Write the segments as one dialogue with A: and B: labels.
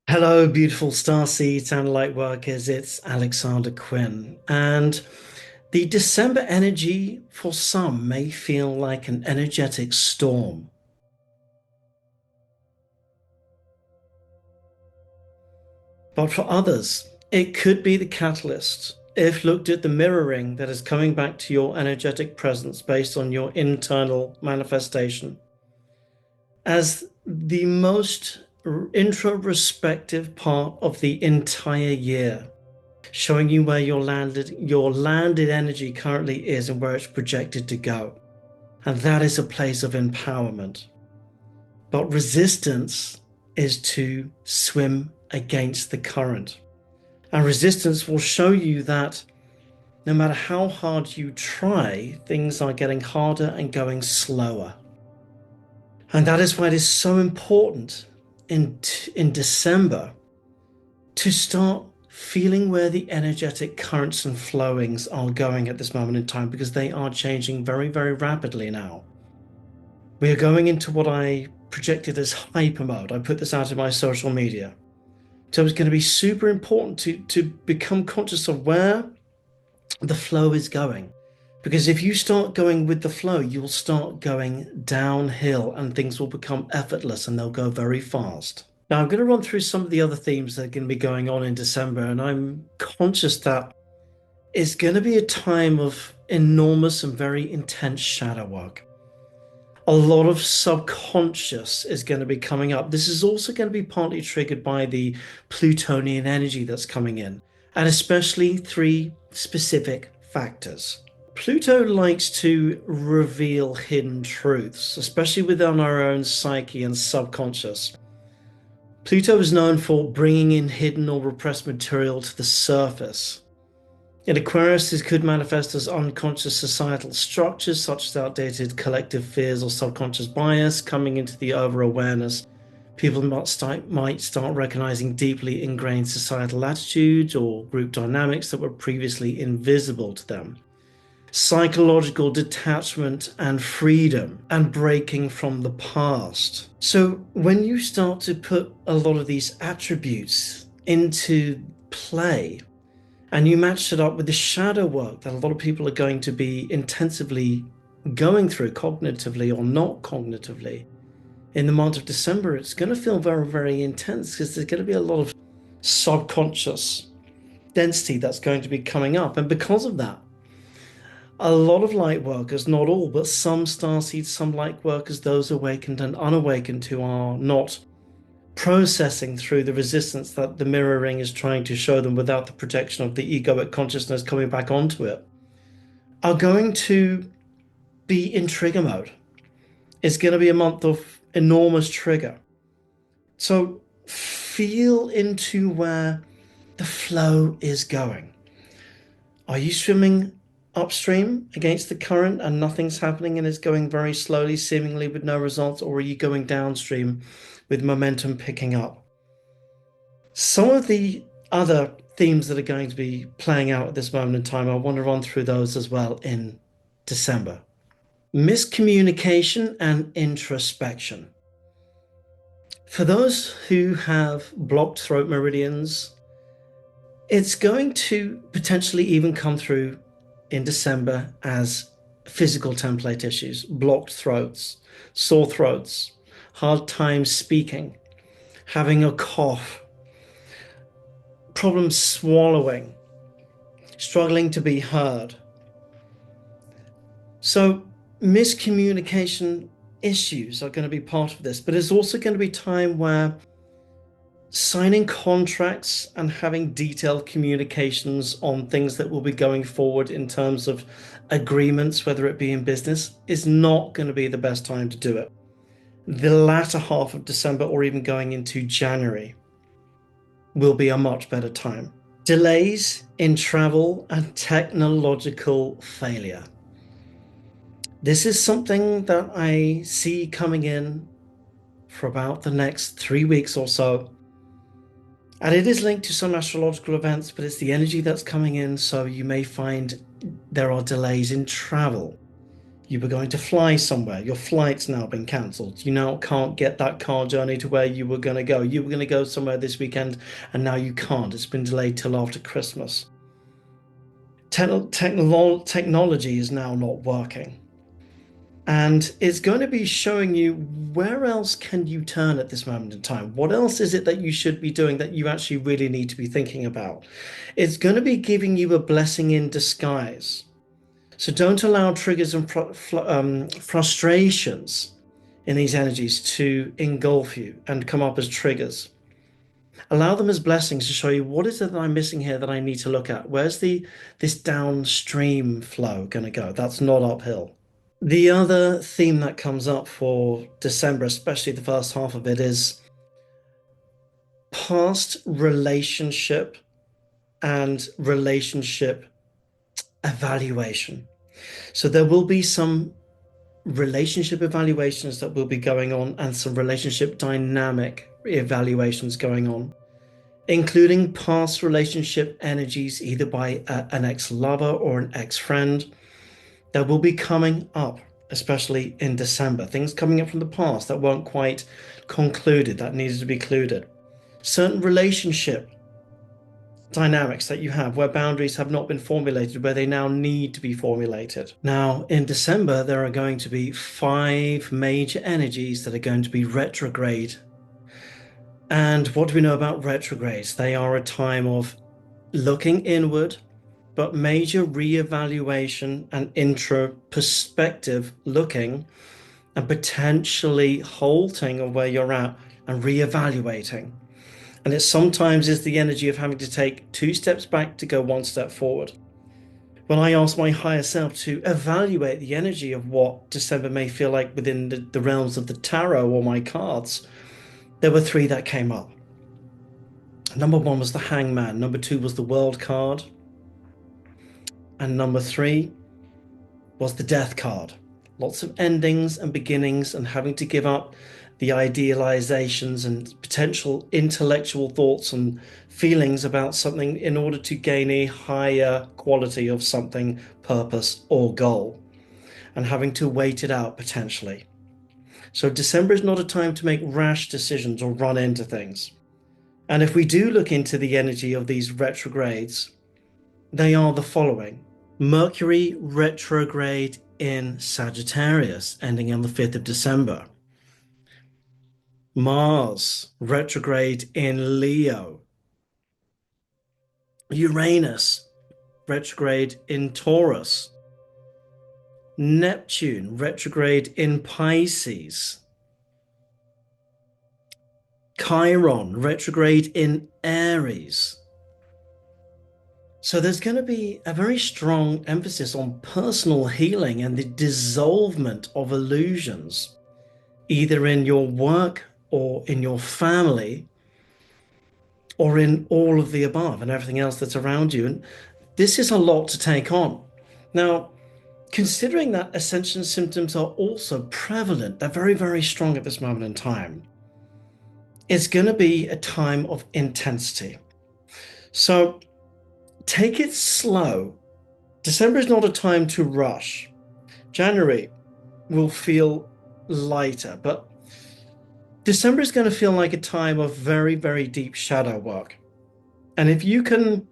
A: Hello, beautiful star seeds and light workers. It's Alexander Quinn. And the December energy for some may feel like an energetic storm, but for others, it could be the catalyst. If looked at the mirroring that is coming back to your energetic presence based on your internal manifestation as the most introspective part of the entire year, showing you where your landed energy currently is and where it's projected to go. And that is a place of empowerment. But resistance is to swim against the current. And resistance will show you that no matter how hard you try, things are getting harder and going slower. And that is why it is so important in December to start feeling where the energetic currents and flowings are going at this moment in time, because they are changing very, very rapidly now. We are going into what I projected as hyper mode. I put this out in my social media. So it's going to be super important to become conscious of where the flow is going. Because if you start going with the flow, you'll start going downhill and things will become effortless and they'll go very fast. Now, I'm going to run through some of the other themes that are going to be going on in December, and I'm conscious that it's going to be a time of enormous and very intense shadow work. A lot of subconscious is going to be coming up. This is also going to be partly triggered by the Plutonian energy that's coming in, and especially three specific factors. Pluto likes to reveal hidden truths, especially within our own psyche and subconscious. Pluto is known for bringing in hidden or repressed material to the surface. In Aquarius, this could manifest as unconscious societal structures, such as outdated collective fears or subconscious bias coming into the over-awareness. People might start recognizing deeply ingrained societal attitudes or group dynamics that were previously invisible to them. Psychological detachment and freedom and breaking from the past. So when you start to put a lot of these attributes into play and you match it up with the shadow work that a lot of people are going to be intensively going through cognitively or not cognitively in the month of December, it's going to feel very, very intense because there's going to be a lot of subconscious density that's going to be coming up. And because of that, a lot of light workers, not all, but some starseeds, some light workers, those awakened and unawakened who are not processing through the resistance that the mirroring is trying to show them without the protection of the egoic consciousness coming back onto it, are going to be in trigger mode. It's going to be a month of enormous trigger. So feel into where the flow is going. Are you swimming upstream against the current and nothing's happening and it's going very slowly, seemingly with no results? Or are you going downstream with momentum picking up? Some of the other themes that are going to be playing out at this moment in time, I want to run through those as well in December. Miscommunication and introspection. For those who have blocked throat meridians, it's going to potentially even come through in December as physical template issues, blocked throats, sore throats, hard time speaking, having a cough, problems swallowing, struggling to be heard. So miscommunication issues are going to be part of this, but it's also going to be time where signing contracts and having detailed communications on things that will be going forward in terms of agreements, whether it be in business, is not going to be the best time to do it. The latter half of December or even going into January will be a much better time. Delays in travel and technological failure. This is something that I see coming in for about the next 3 weeks or so. And it is linked to some astrological events, but it's the energy that's coming in. So you may find there are delays in travel. You were going to fly somewhere. Your flight's now been cancelled. You now can't get that car journey to where you were going to go. You were going to go somewhere this weekend, and now you can't. It's been delayed till after Christmas. Technology is now not working. And it's going to be showing you where else can you turn at this moment in time? What else is it that you should be doing that you actually really need to be thinking about? It's going to be giving you a blessing in disguise. So don't allow triggers and frustrations in these energies to engulf you and come up as triggers. Allow them as blessings to show you what is it that I'm missing here that I need to look at. Where's this downstream flow going to go? That's not uphill. The other theme that comes up for December, especially the first half of it, is past relationship and relationship evaluation. So there will be some relationship evaluations that will be going on and some relationship dynamic evaluations going on, including past relationship energies, either by an ex-lover or an ex-friend, that will be coming up, especially in December. Things coming up from the past that weren't quite concluded, that needed to be concluded. Certain relationship dynamics that you have where boundaries have not been formulated, where they now need to be formulated. Now, in December, there are going to be 5 major energies that are going to be retrograde. And what do we know about retrogrades? They are a time of looking inward, but major reevaluation and introspective looking, and potentially halting of where you're at and reevaluating. And it sometimes is the energy of having to take 2 steps back to go 1 step forward. When I asked my higher self to evaluate the energy of what December may feel like within the realms of the tarot or my cards, there were 3 that came up. Number 1 was the Hangman, number 2 was the World card, and number 3 was the Death card. Lots of endings and beginnings and having to give up the idealizations and potential intellectual thoughts and feelings about something in order to gain a higher quality of something, purpose or goal, and having to wait it out potentially. So December is not a time to make rash decisions or run into things. And if we do look into the energy of these retrogrades, they are the following. Mercury retrograde in Sagittarius, ending on the 5th of December. Mars retrograde in Leo. Uranus retrograde in Taurus. Neptune retrograde in Pisces. Chiron retrograde in Aries. So there's going to be a very strong emphasis on personal healing and the dissolvement of illusions, either in your work or in your family, or in all of the above and everything else that's around you. And this is a lot to take on. Now, considering that Ascension symptoms are also prevalent, they're very, very strong at this moment in time, it's going to be a time of intensity. So take it slow. December is not a time to rush. January will feel lighter, but December is going to feel like a time of very, very deep shadow work. And if you can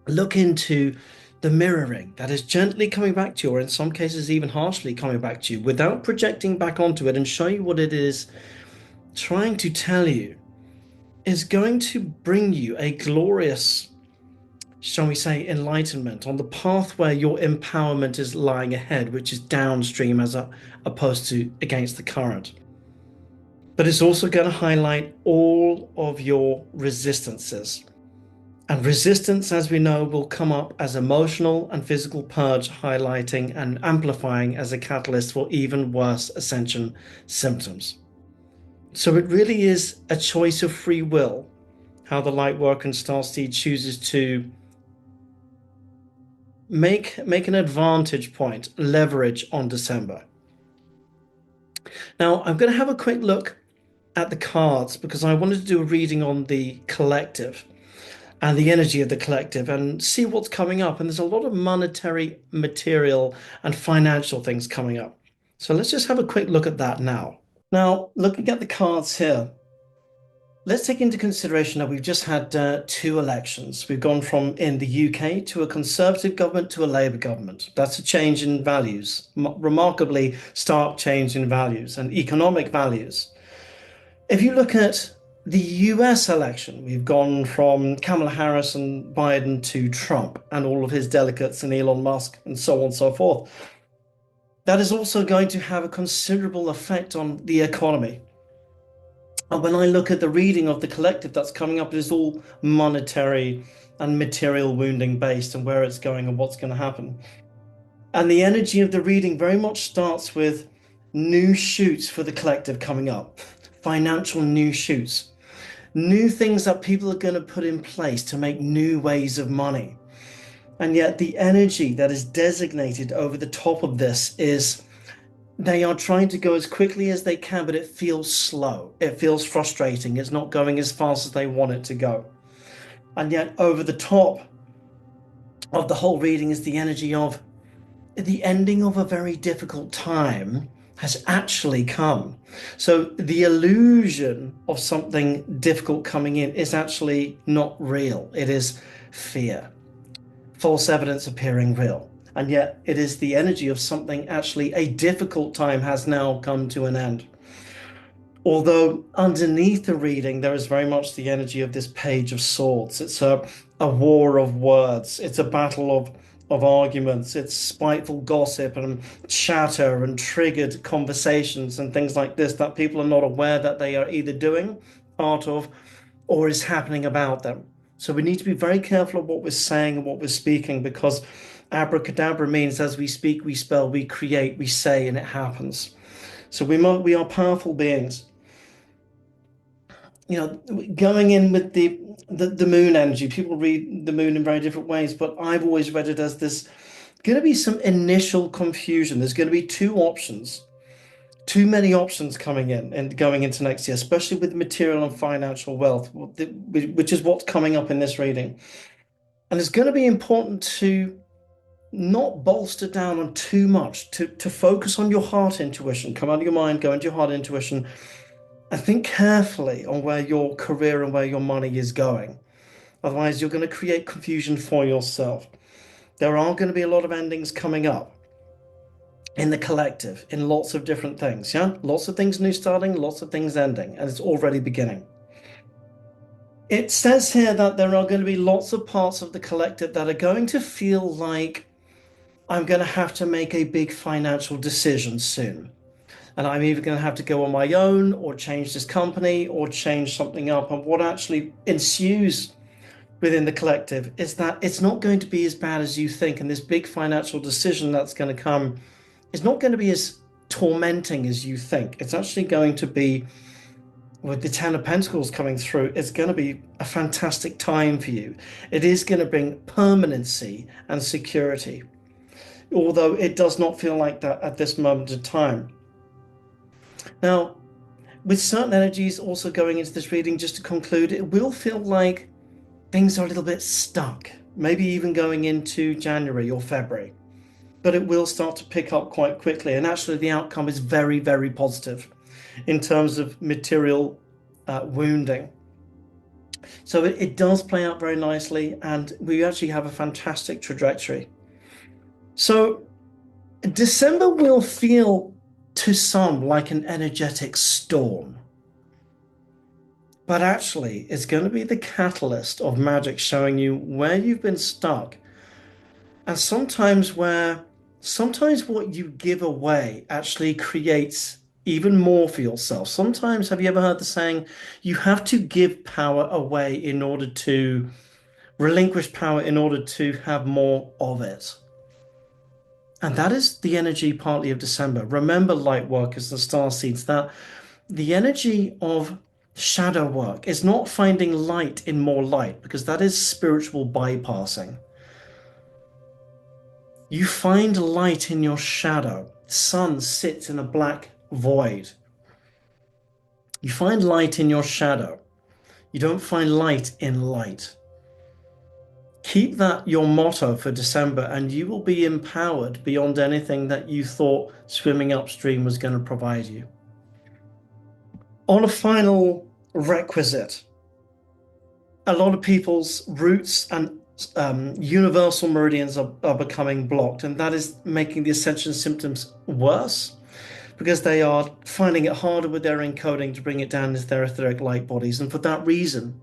A: look into the mirroring that is gently coming back to you, or in some cases even harshly coming back to you, without projecting back onto it, and show you what it is trying to tell you, is going to bring you a glorious, shall we say, enlightenment on the path where your empowerment is lying ahead, which is downstream as opposed to against the current. But it's also going to highlight all of your resistances. And resistance, as we know, will come up as emotional and physical purge, highlighting and amplifying as a catalyst for even worse Ascension symptoms. So it really is a choice of free will, how the light worker and starseed chooses to make an advantage point, leverage on December. Now, I'm going to have a quick look at the cards because I wanted to do a reading on the collective. and the energy of the collective and see what's coming up. And there's a lot of monetary, material, and financial things coming up. So let's just have a quick look at that now. Now, looking at the cards here, let's take into consideration that we've just had two elections. We've gone from in the UK to a Conservative government to a Labour government. That's a change in values, remarkably stark change in values and economic values. If you look at the US election, we've gone from Kamala Harris and Biden to Trump and all of his delegates and Elon Musk and so on and so forth. That is also going to have a considerable effect on the economy. And when I look at the reading of the collective that's coming up, it is all monetary and material wounding based and where it's going and what's going to happen. And the energy of the reading very much starts with new shoots for the collective coming up, financial new shoots, new things that people are going to put in place to make new ways of money. And yet the energy that is designated over the top of this is they are trying to go as quickly as they can, but it feels slow. It feels frustrating. It's not going as fast as they want it to go. And yet over the top of the whole reading is the energy of the ending of a very difficult time has actually come. So the illusion of something difficult coming in is actually not real. It is fear, false evidence appearing real. And yet it is the energy of something actually a difficult time has now come to an end. Although underneath the reading, there is very much the energy of this Page of Swords. It's a war of words. It's a battle of arguments. It's spiteful gossip and chatter and triggered conversations and things like this that people are not aware that they are either doing, part of, or is happening about them. So we need to be very careful of what we're saying and what we're speaking, because abracadabra means as we speak, we spell, we create, we say, and it happens. So we are powerful beings. You know, going in with the moon energy, people read the moon in very different ways, but I've always read it as this going to be some initial confusion. There's going to be two options, too many options coming in and going into next year, especially with material and financial wealth, which is what's coming up in this reading. And it's going to be important to not bolster down on too much, to focus on your heart intuition, come out of your mind, go into your heart intuition, and think carefully on where your career and where your money is going. Otherwise, you're going to create confusion for yourself. There are going to be a lot of endings coming up in the collective, in lots of different things, yeah? Lots of things new starting, lots of things ending, and it's already beginning. It says here that there are going to be lots of parts of the collective that are going to feel like I'm going to have to make a big financial decision soon. And I'm either going to have to go on my own or change this company or change something up. And what actually ensues within the collective is that it's not going to be as bad as you think. And this big financial decision that's going to come is not going to be as tormenting as you think. It's actually going to be, with the Ten of Pentacles coming through, it's going to be a fantastic time for you. It is going to bring permanency and security, although it does not feel like that at this moment in time. Now, with certain energies also going into this reading, just to conclude, it will feel like things are a little bit stuck, maybe even going into January or February, but it will start to pick up quite quickly. And actually the outcome is very, very positive in terms of material wounding. So it does play out very nicely, and we actually have a fantastic trajectory. So December will feel to some like an energetic storm, but actually it's going to be the catalyst of magic showing you where you've been stuck, and sometimes what you give away actually creates even more for yourself. Sometimes, have you ever heard the saying, you have to give power away in order to relinquish power in order to have more of it? And that is the energy partly of December. Remember, light workers and star seeds, that the energy of shadow work is not finding light in more light, because that is spiritual bypassing. You find light in your shadow. The sun sits in a black void. You find light in your shadow. You don't find light in light. Keep that your motto for December, and you will be empowered beyond anything that you thought swimming upstream was going to provide you. On a final requisite, a lot of people's roots and universal meridians are becoming blocked, and that is making the ascension symptoms worse because they are finding it harder with their encoding to bring it down into their etheric light bodies. And for that reason,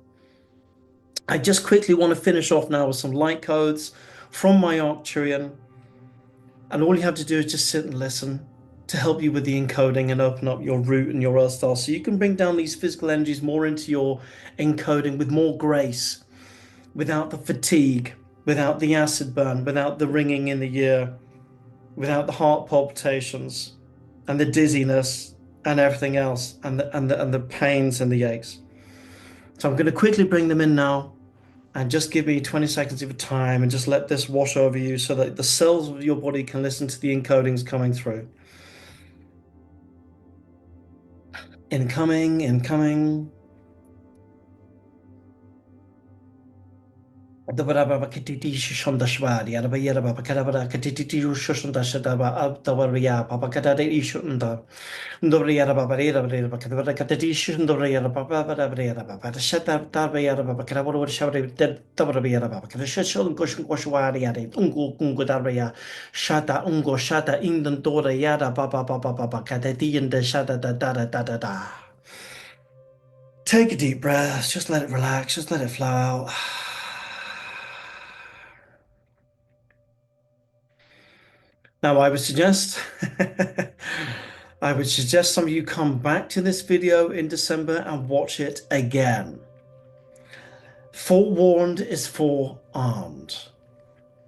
A: I just quickly want to finish off now with some light codes from my Arcturian. And all you have to do is just sit and listen to help you with the encoding and open up your root and your earth star so you can bring down these physical energies more into your encoding with more grace, without the fatigue, without the acid burn, without the ringing in the ear, without the heart palpitations and the dizziness and everything else, and the pains and the aches. So I'm going to quickly bring them in now, and just give me 20 seconds of your time and just let this wash over you so that the cells of your body can listen to the encodings coming through. Incoming, incoming. Dobriyara babarira barira bakadabara katadishu dobriyara babarira babara shata darbayara babakara shabri dobriyara babakara shashon goshun goshwari yari ungu darbaya shata ungo shata indan dora yara baba katadiyan da shata da. Take a deep breath, just let it relax, just let it flow out. Now, I would suggest some of you come back to this video in December and watch it again. Forewarned is forearmed.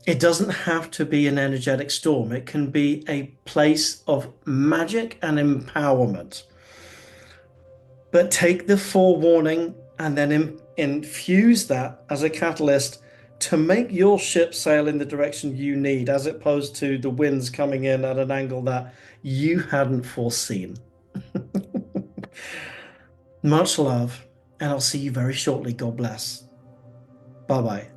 A: It doesn't have to be an energetic storm. It can be a place of magic and empowerment. But take the forewarning and then infuse that as a catalyst to make your ship sail in the direction you need, as opposed to the winds coming in at an angle that you hadn't foreseen. Much love, and I'll see you very shortly. God bless. Bye-bye.